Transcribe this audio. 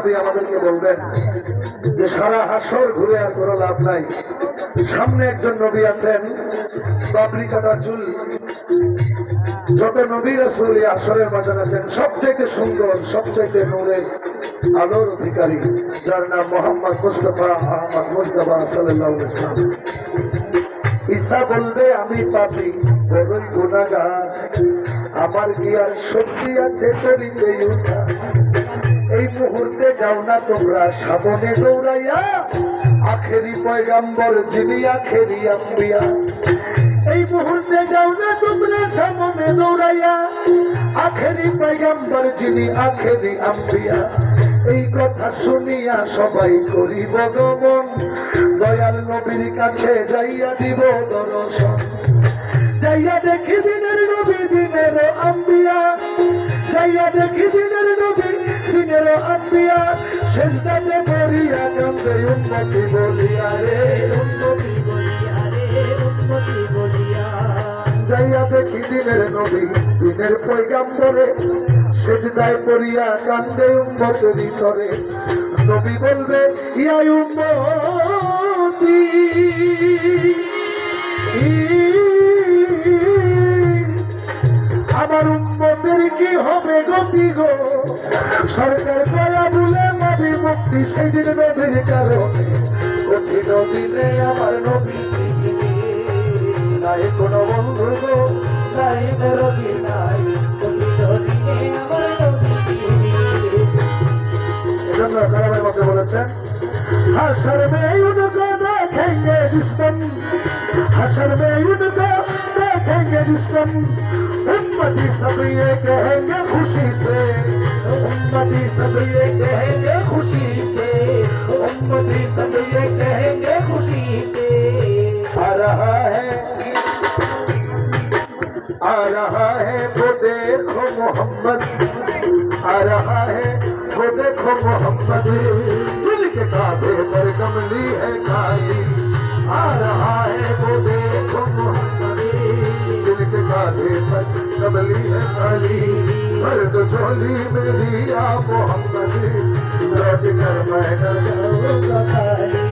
নবী আমাদেরকে বলবেন যে সারা হাসর ঘুরে আর কোনো লাভ নাই। সামনে একজন নবী আছেন, বাবরি কাটা চুল। যত নবী রাসূল আসরের মাঝে আছেন, সবচাইতে সুন্দর, সবচাইতে নূরের আলোর অধিকারী, যার নাম মোহাম্মদ মুস্তাফা আহমদ মুজতবা সাল্লাল্লাহু আলাইহি ওয়াসাল্লাম। ঈসা বলবে, আমি পাপী, বড়ই গুনাহগার, আমার কি আর শক্তি আছে করিতে উঠা। এই মুহূর্তে যাও না তোমরা সামনে দৌড়াইয়া, আখেরি পয়গম্বর যিনি আখেরি আম্বিয়া। এই মুহূর্তে যাও না তোমরা সামনে দৌড়াইয়া, আখেরি পয়গম্বর যিনি আখেরি আম্বিয়া। এই কথা শুনিয়া সবাই করিব গমন, দয়াল নবীর কাছে যাইয়া দিব দর্শন। যাইয়া দেখি দিনের নবী দিনের আম্বিয়া, যাইয়া দেখি দিনের নবী দিনের আম্বিয়া। সেজদাতে পড়িয়া কান্দে উম্মতি বলিয়া রে, উম্মতি বলিয়া রে, উম্মতি বলিয়া। যাইয়া দেখি দিনের নবী দিনের পয়গম্বরে, সেজদায় পড়িয়া কান্দে উম্মতের ভিতরে। নবী বলবে, ইয়া উম্মতি, আমার উম্মতের কি হবে গতি গো। সরকার করা বলে নবী মুক্তি, সেদিন নবীর কারণে কঠিন দিনে আমার নবী নাই কোনো বন্ধু গো, নাই মেরবি নাই কঠিন দিনে আমার নবী। এজন্য কালামের মধ্যে বলেছেন, হাসর মে উनको देखेंगे जिसम, हशर में उनको देखेंगे जिसम। उम्मती सब ये कहेंगे खुशी से, उम्मती सब ये कहेंगे खुशी से, उम्मती सब ये कहेंगे खुशी से। आ रहा है वो देखो मोहम्मद, आ रहा है वो देखो मोहम्मद, दिल के काबे पर कमली है खाली। आ रहा है वो देखो मोहम्मद, दिल के काबे पर कमली है खाली। भर दो झोली मेरी आ मोहम्मद, लौट कर मैं न जाऊंगा खाली।